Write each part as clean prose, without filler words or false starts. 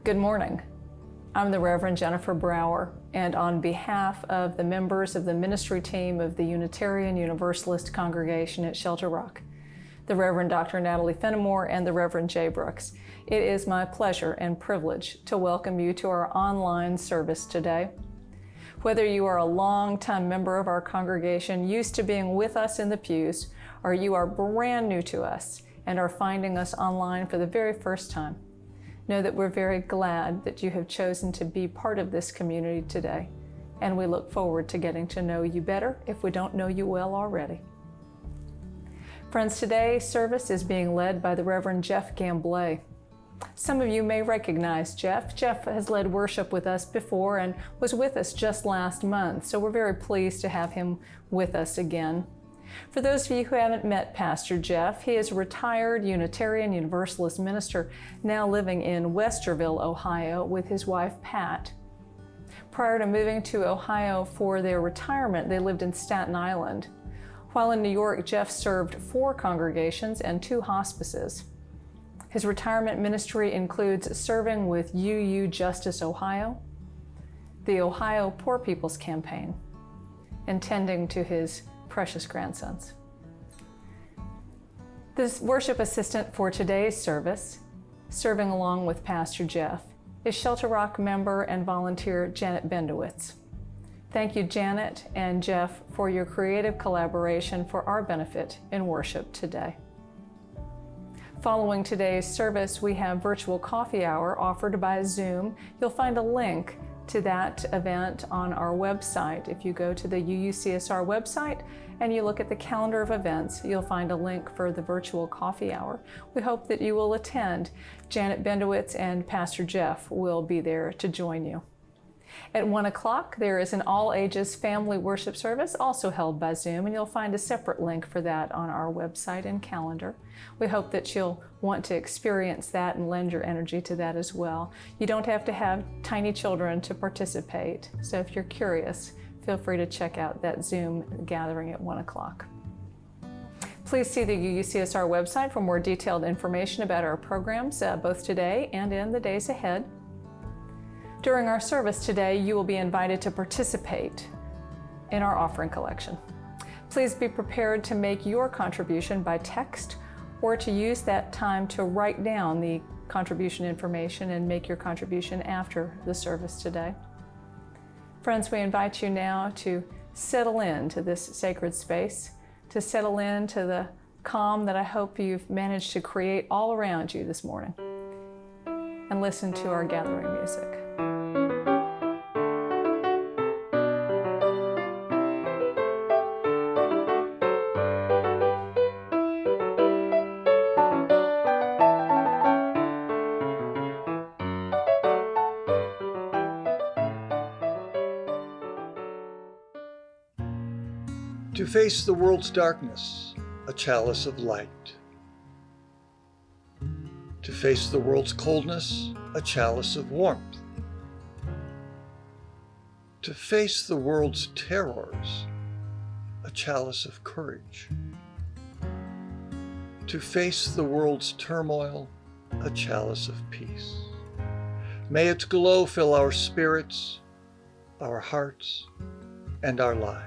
Good morning. I'm the Reverend Jennifer Brower, and on behalf of the members of the ministry team of the Unitarian Universalist congregation at Shelter Rock, the Reverend Dr. Natalie Fenimore and the Reverend Jay Brooks, it is my pleasure and privilege to welcome you to our online service today. Whether you are a long-time member of our congregation, used to being with us in the pews, or you are brand new to us and are finding us online for the very first time, know that we're very glad that you have chosen to be part of this community today, and we look forward to getting to know you better if we don't know you well already. Friends, today's service is being led by the Reverend Jeff Gamblée. Some of you may recognize Jeff. Jeff has led worship with us before and was with us just last month, so we're very pleased to have him with us again. For those of you who haven't met Pastor Jeff, he is a retired Unitarian Universalist minister now living in Westerville, Ohio with his wife Pat. Prior to moving to Ohio for their retirement, they lived in Staten Island. While in New York, Jeff served 4 congregations and 2 hospices. His retirement ministry includes serving with UU Justice Ohio, the Ohio Poor People's Campaign, and tending to his precious grandsons. This worship assistant for today's service, serving along with Pastor Jeff, is Shelter Rock member and volunteer Janet Bendowitz. Thank you, Janet and Jeff, for your creative collaboration for our benefit in worship today. Following today's service, we have virtual coffee hour offered by Zoom. You'll find a link to that event on our website. If you go to the UUCSR website and you look at the calendar of events, you'll find a link for the virtual coffee hour. We hope that you will attend. Janet Bendowitz and Pastor Jeff will be there to join you. At 1 o'clock, there is an all-ages family worship service also held by Zoom, and you'll find a separate link for that on our website and calendar. We hope that you'll want to experience that and lend your energy to that as well. You don't have to have tiny children to participate, so if you're curious, feel free to check out that Zoom gathering at 1 o'clock. Please see the UUCSR website for more detailed information about our programs, both today and in the days ahead. During our service today, you will be invited to participate in our offering collection. Please be prepared to make your contribution by text or to use that time to write down the contribution information and make your contribution after the service today. Friends, we invite you now to settle into this sacred space, to settle into the calm that I hope you've managed to create all around you this morning, and listen to our gathering music. To face the world's darkness, a chalice of light. To face the world's coldness, a chalice of warmth. To face the world's terrors, a chalice of courage. To face the world's turmoil, a chalice of peace. May its glow fill our spirits, our hearts, and our lives.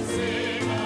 Sing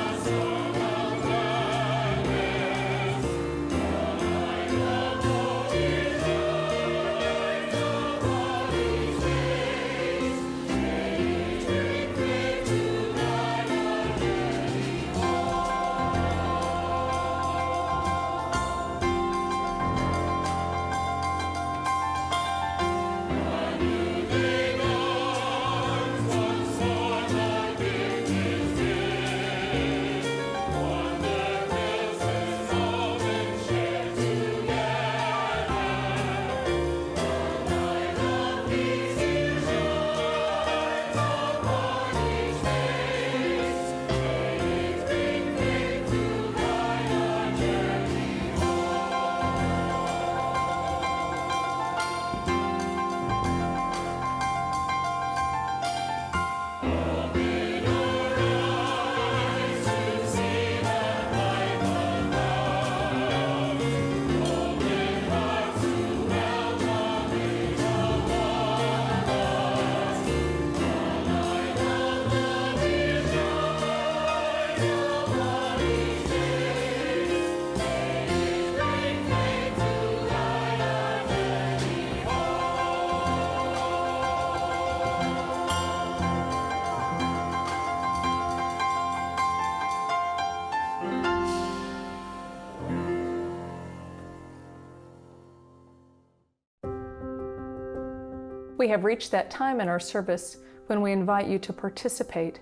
We have reached that time in our service when we invite you to participate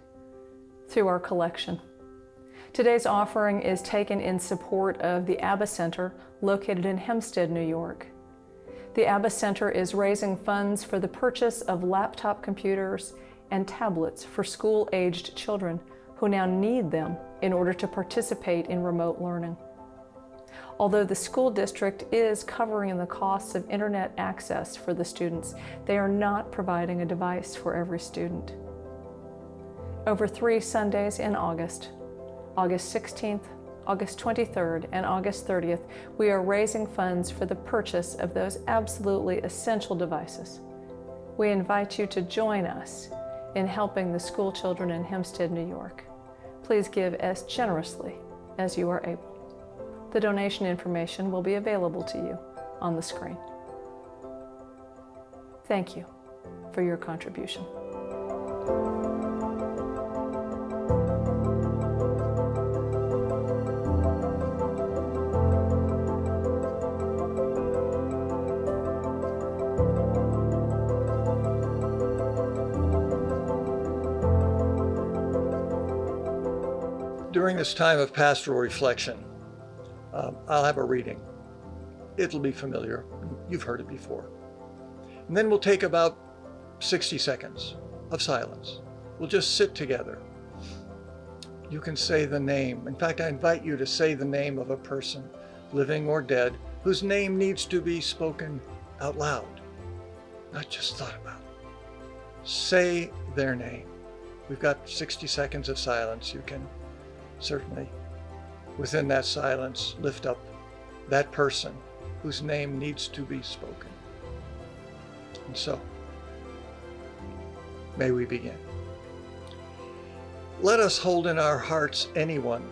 through our collection. Today's offering is taken in support of the ABBA Center located in Hempstead, New York. The ABBA Center is raising funds for the purchase of laptop computers and tablets for school-aged children who now need them in order to participate in remote learning. Although the school district is covering the costs of internet access for the students, they are not providing a device for every student. Over 3 Sundays in August 16th, August 23rd, and August 30th, we are raising funds for the purchase of those absolutely essential devices. We invite you to join us in helping the school children in Hempstead, New York. Please give as generously as you are able. The donation information will be available to you on the screen. Thank you for your contribution. During this time of pastoral reflection, I'll have a reading. It'll be familiar. You've heard it before. And then we'll take about 60 seconds of silence. We'll just sit together. You can say the name. In fact, I invite you to say the name of a person, living or dead, whose name needs to be spoken out loud, not just thought about. Say their name. We've got 60 seconds of silence. You can certainly, within that silence, lift up that person whose name needs to be spoken. And so, may we begin. Let us hold in our hearts anyone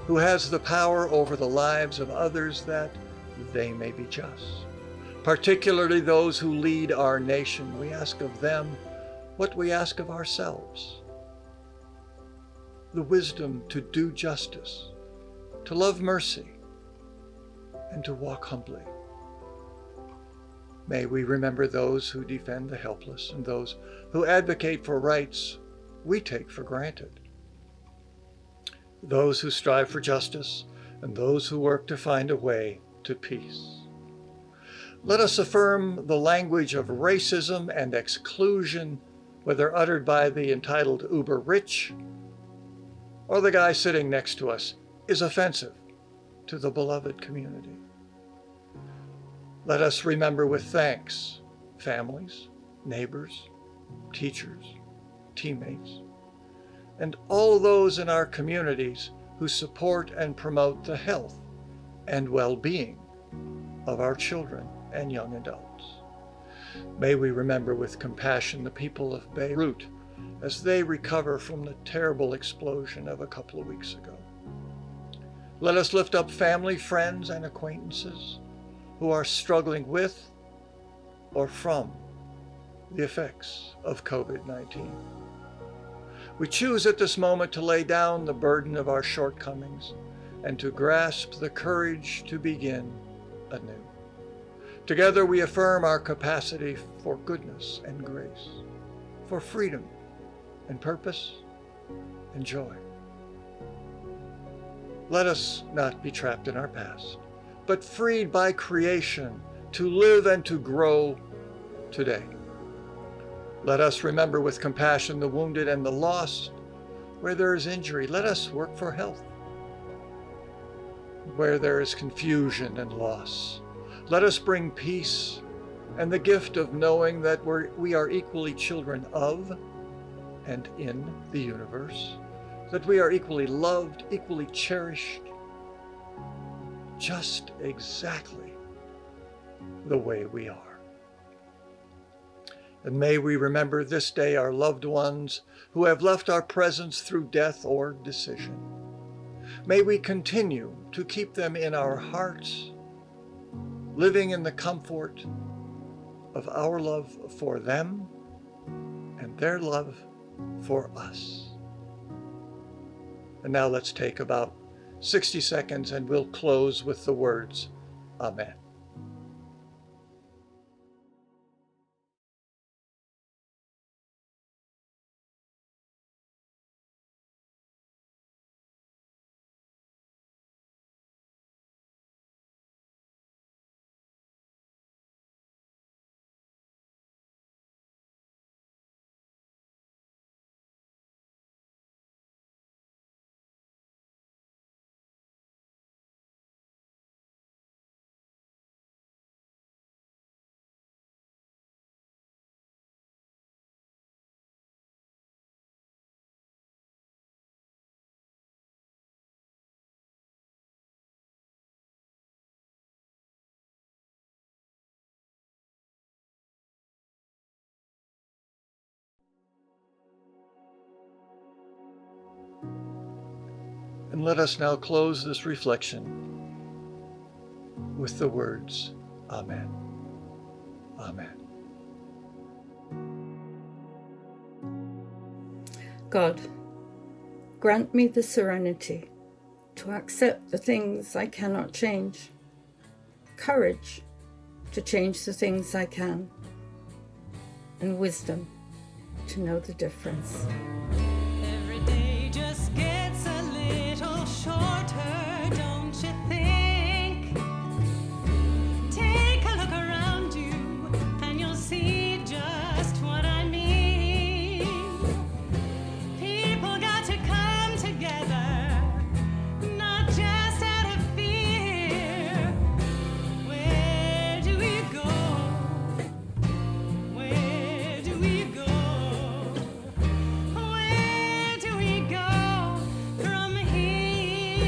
who has the power over the lives of others that they may be just, particularly those who lead our nation. We ask of them what we ask of ourselves: the wisdom to do justice, to love mercy, and to walk humbly. May we remember those who defend the helpless and those who advocate for rights we take for granted, those who strive for justice and those who work to find a way to peace. Let us affirm the language of racism and exclusion, whether uttered by the entitled uber-rich or the guy sitting next to us, is offensive to the beloved community. Let us remember with thanks families, neighbors, teachers, teammates, and all those in our communities who support and promote the health and well-being of our children and young adults. May we remember with compassion the people of Beirut as they recover from the terrible explosion of a couple of weeks ago. Let us lift up family, friends, and acquaintances who are struggling with or from the effects of COVID-19. We choose at this moment to lay down the burden of our shortcomings and to grasp the courage to begin anew. Together we affirm our capacity for goodness and grace, for freedom and purpose and joy. Let us not be trapped in our past, but freed by creation to live and to grow today. Let us remember with compassion the wounded and the lost. Where there is injury, let us work for health. Where there is confusion and loss, let us bring peace and the gift of knowing that we are equally children of and in the universe, that we are equally loved, equally cherished, just exactly the way we are. And may we remember this day our loved ones who have left our presence through death or decision. May we continue to keep them in our hearts, living in the comfort of our love for them and their love for us. And now let's take about 60 seconds and we'll close with the words, Amen. And let us now close this reflection with the words, Amen. Amen. God, grant me the serenity to accept the things I cannot change, courage to change the things I can, and wisdom to know the difference. Every day just gets a little shorter, don't you think? Take a look around you and you'll see just what I mean. People got to come together, not just out of fear. Where do we go? Where do we go? Where do we go from here?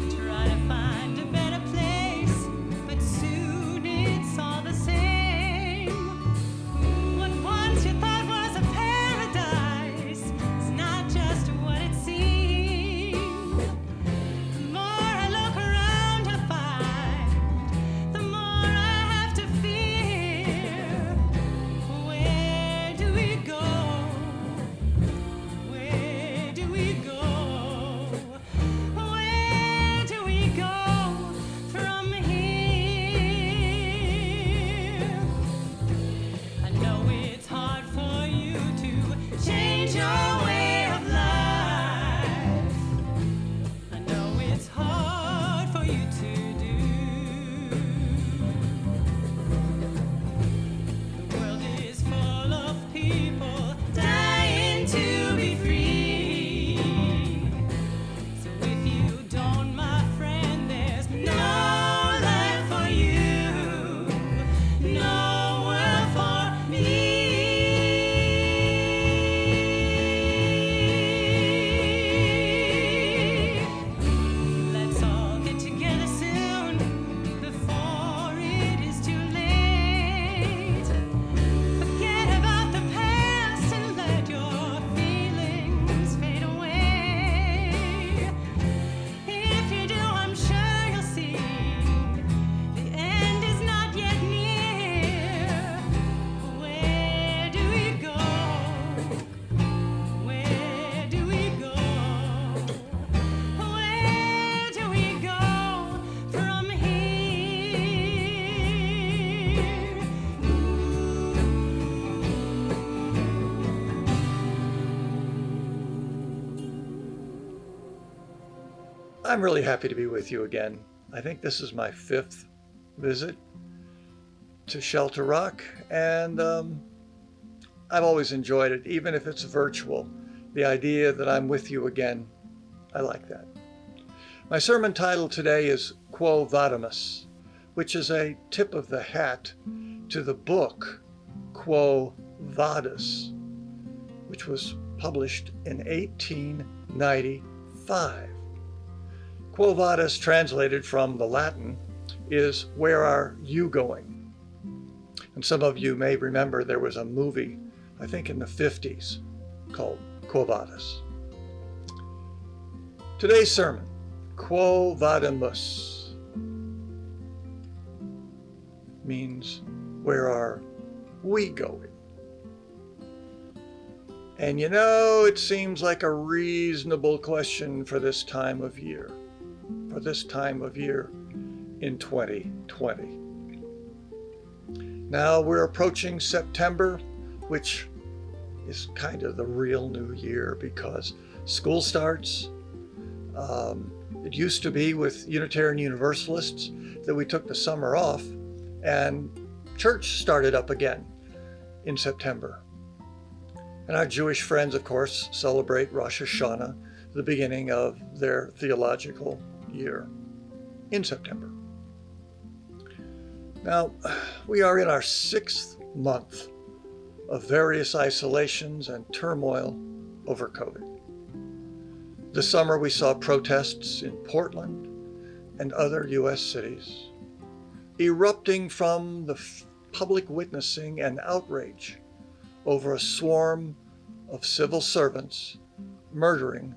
Try to find a better place, but soon it's all the same. What once you thought was a paradise is not just what it seemed. The more I look around to find, the more I have to fear. Where do we go? Where do we go? Where do we go from here? I know it's hard for you to change your way of life. I know it's hard for you to do. The world is full of people dying to be free. So if you don't, my friend, there's no life for you, no world for me. Let's all get together soon before it is too late. Forget about the past and let your feelings fade away. If you do, I'm sure you'll see the end is not yet near. Where do we go? Where do we go? Where do we go from here? I'm really happy to be with you again. I think this is my 5th visit to Shelter Rock, and I've always enjoyed it, even if it's virtual. The idea that I'm with you again, I like that. My sermon title today is Quo Vadimus, which is a tip of the hat to the book Quo Vadis, which was published in 1895. Quo Vadis, translated from the Latin, is where are you going? And some of you may remember there was a movie, I think in the 50s, called Quo Vadis. Today's sermon, Quo Vadimus, means where are we going? And you know, it seems like a reasonable question for this time of year. In 2020. Now we're approaching September, which is kind of the real new year because school starts. It used to be with Unitarian Universalists that we took the summer off, and church started up again in September. And our Jewish friends, of course, celebrate Rosh Hashanah, the beginning of their theological year, in September. Now, we are in our 6th month of various isolations and turmoil over COVID. This summer we saw protests in Portland and other U.S. cities, erupting from the public witnessing and outrage over a swarm of civil servants murdering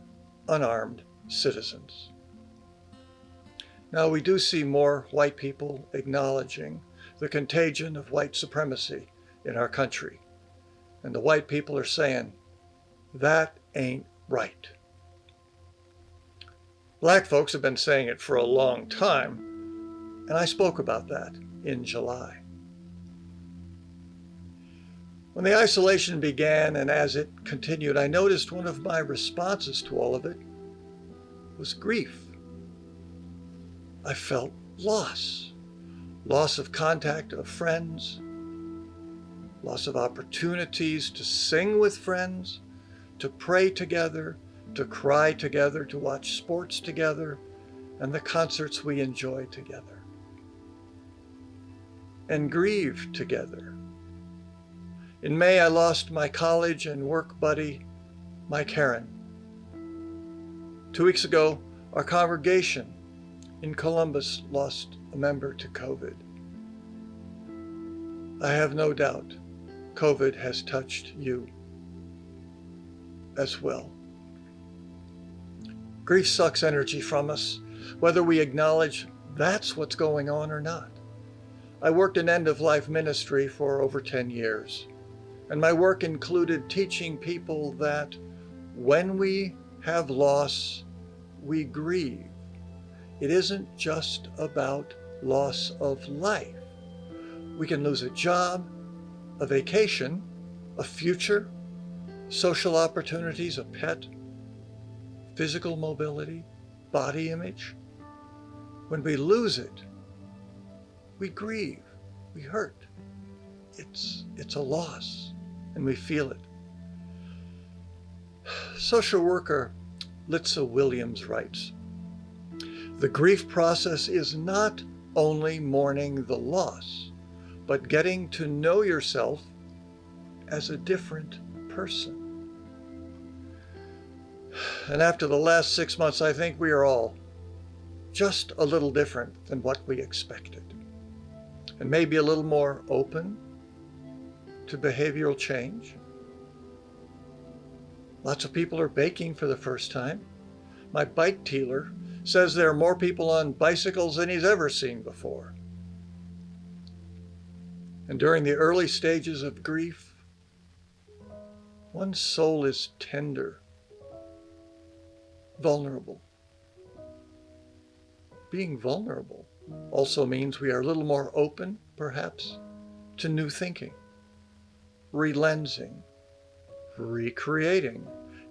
unarmed citizens. Now, we do see more white people acknowledging the contagion of white supremacy in our country. And the white people are saying, that ain't right. Black folks have been saying it for a long time, and I spoke about that in July. When the isolation began and as it continued, I noticed one of my responses to all of it was grief. I felt loss of contact of friends, loss of opportunities to sing with friends, to pray together, to cry together, to watch sports together, and the concerts we enjoy together, and grieve together. In May, I lost my college and work buddy, Mike Herron. 2 weeks ago, our congregation in Columbus lost a member to COVID. I have no doubt COVID has touched you as well. Grief sucks energy from us, whether we acknowledge that's what's going on or not. I worked in end-of-life ministry for over 10 years, and my work included teaching people that when we have loss, we grieve. It isn't just about loss of life. We can lose a job, a vacation, a future, social opportunities, a pet, physical mobility, body image. When we lose it, we grieve, we hurt. It's a loss, and we feel it. Social worker Litsa Williams writes, "The grief process is not only mourning the loss, but getting to know yourself as a different person." And after the last 6 months, I think we are all just a little different than what we expected, and maybe a little more open to behavioral change. Lots of people are baking for the first time. My bike dealer says there are more people on bicycles than he's ever seen before. And during the early stages of grief, one's soul is tender, vulnerable. Being vulnerable also means we are a little more open, perhaps, to new thinking, relensing, recreating,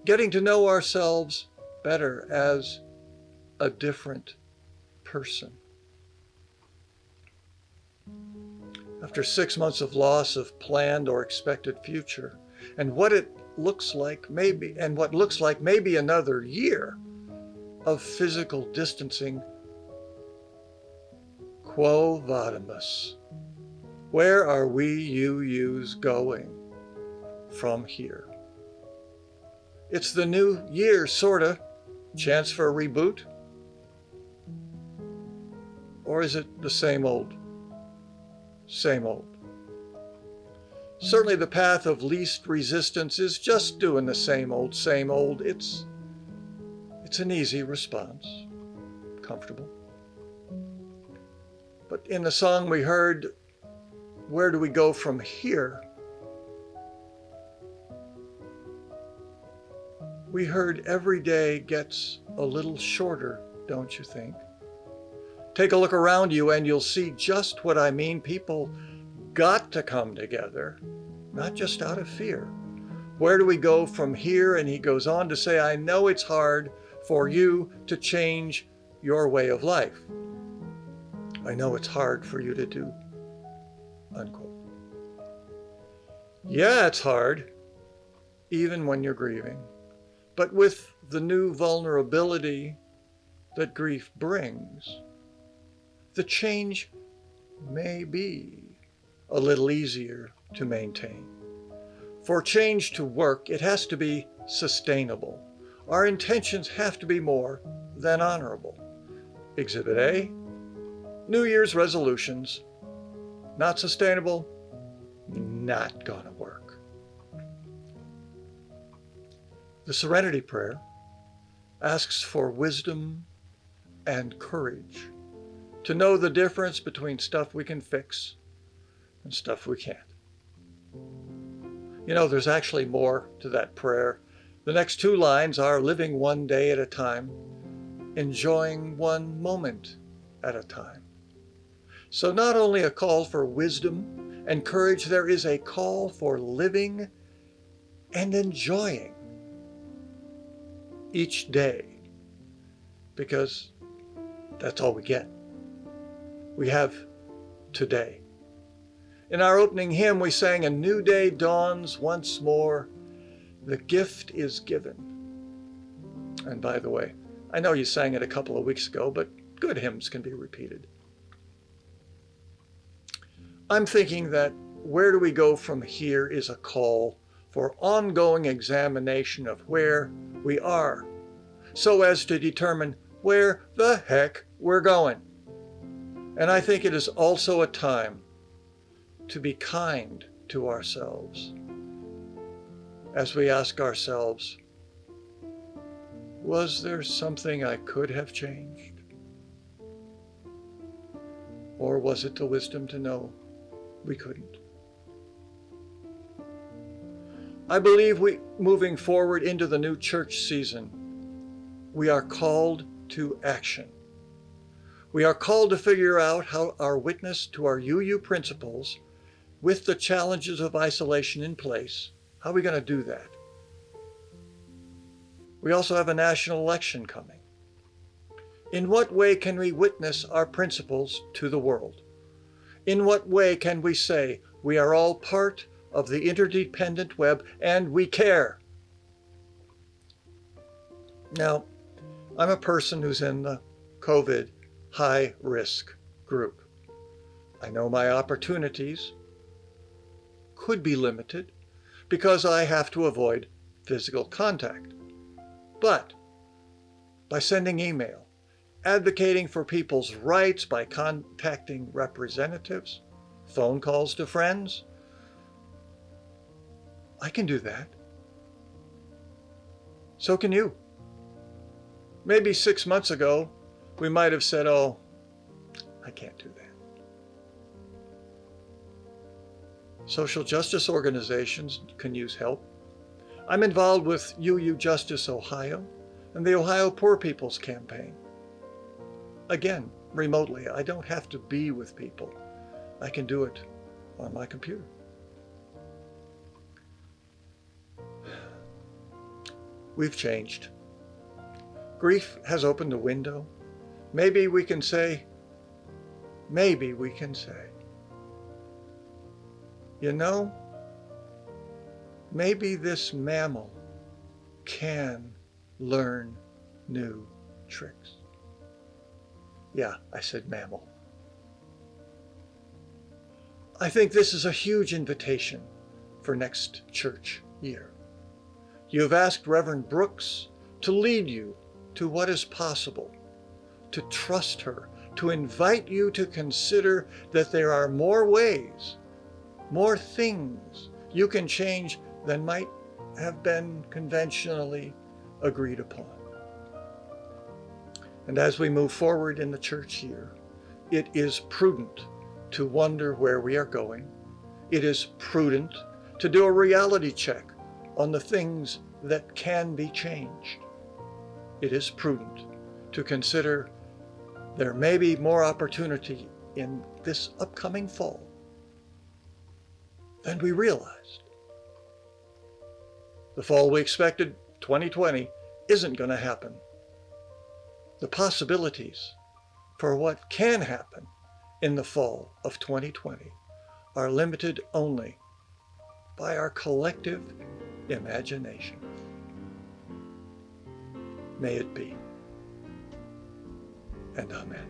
getting to know ourselves better as a different person. After 6 months of loss of planned or expected future, and what looks like maybe another year of physical distancing, quo Vadimus, where are we UUs going from here? It's the new year, sorta. Chance for a reboot? Or is it the same old? Same old. Certainly the path of least resistance is just doing the same old, same old. It's an easy response, comfortable. But in the song we heard, where do we go from here? We heard every day gets a little shorter, don't you think? Take a look around you and you'll see just what I mean. People got to come together, not just out of fear. Where do we go from here? And he goes on to say, I know it's hard for you to change your way of life. I know it's hard for you to do, unquote. Yeah, it's hard, even when you're grieving. But with the new vulnerability that grief brings, the change may be a little easier to maintain. For change to work, it has to be sustainable. Our intentions have to be more than honorable. Exhibit A, New Year's resolutions. Not sustainable, not gonna work. The Serenity Prayer asks for wisdom and courage to know the difference between stuff we can fix and stuff we can't. You know, there's actually more to that prayer. The next two lines are living one day at a time, enjoying one moment at a time. So not only a call for wisdom and courage, there is a call for living and enjoying each day, because that's all we get. We have today. In our opening hymn, we sang, "A new day dawns once more, the gift is given." And by the way, I know you sang it a couple of weeks ago, but good hymns can be repeated. I'm thinking that where do we go from here is a call for ongoing examination of where we are, so as to determine where the heck we're going. And I think it is also a time to be kind to ourselves as we ask ourselves, was there something I could have changed? Or was it the wisdom to know we couldn't? I believe moving forward into the new church season, we are called to action. We are called to figure out how our witness to our UU principles, with the challenges of isolation in place, how are we going to do that? We also have a national election coming. In what way can we witness our principles to the world? In what way can we say we are all part of the interdependent web and we care? Now, I'm a person who's in the COVID high risk group. I know my opportunities could be limited because I have to avoid physical contact. But by sending email, advocating for people's rights by contacting representatives, phone calls to friends, I can do that. So can you. Maybe 6 months ago, we might have said, oh, I can't do that. Social justice organizations can use help. I'm involved with UU Justice Ohio and the Ohio Poor People's Campaign. Again, remotely. I don't have to be with people. I can do it on my computer. We've changed. Grief has opened a window. Maybe we can say, you know, maybe this mammal can learn new tricks. Yeah, I said mammal. I think this is a huge invitation for next church year. You have asked Reverend Brooks to lead you to what is possible, to trust her, to invite you to consider that there are more ways, more things you can change than might have been conventionally agreed upon. And as we move forward in the church year, it is prudent to wonder where we are going. It is prudent to do a reality check on the things that can be changed. It is prudent to consider there may be more opportunity in this upcoming fall than we realized. The fall we expected, 2020, isn't going to happen. The possibilities for what can happen in the fall of 2020 are limited only by our collective imagination. May it be. And amen.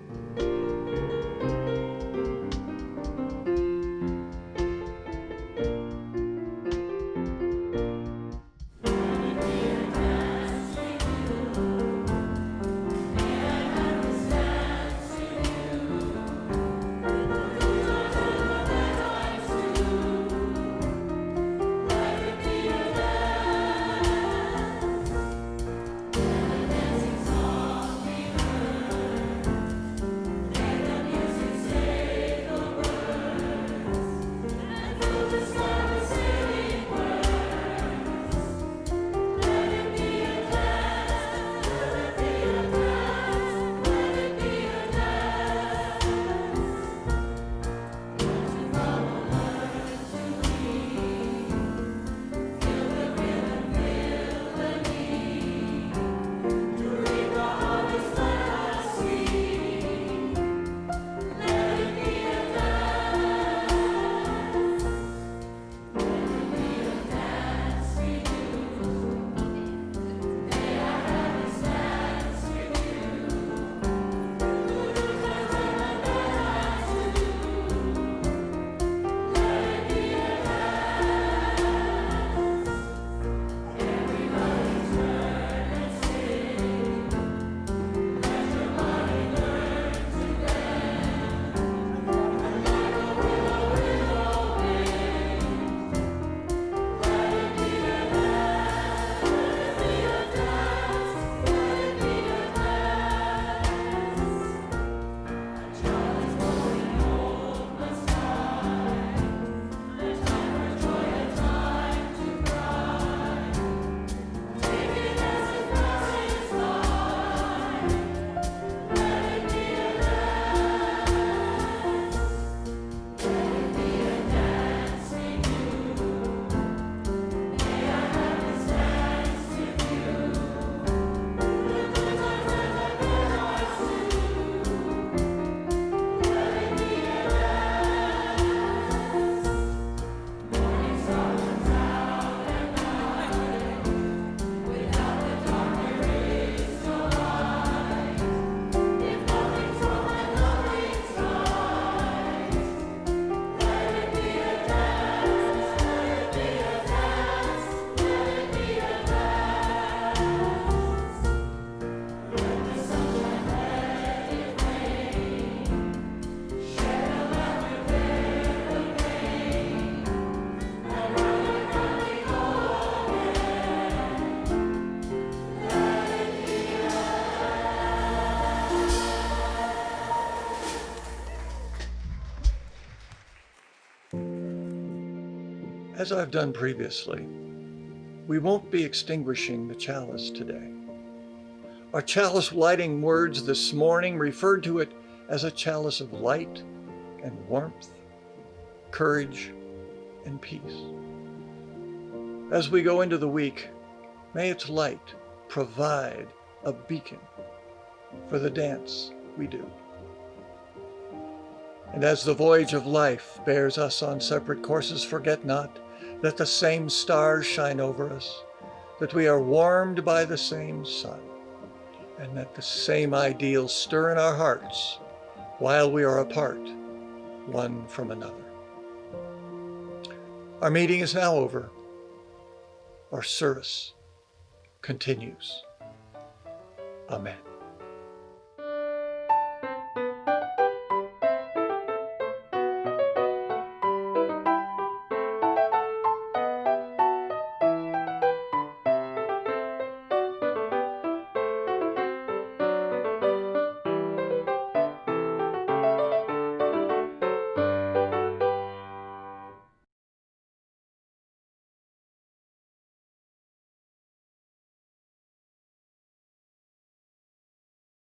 As I've done previously, we won't be extinguishing the chalice today. Our chalice lighting words this morning referred to it as a chalice of light and warmth, courage and peace. As we go into the week, may its light provide a beacon for the dance we do. And as the voyage of life bears us on separate courses, forget not that the same stars shine over us, that we are warmed by the same sun, and that the same ideals stir in our hearts while we are apart one from another. Our meeting is now over. Our service continues. Amen.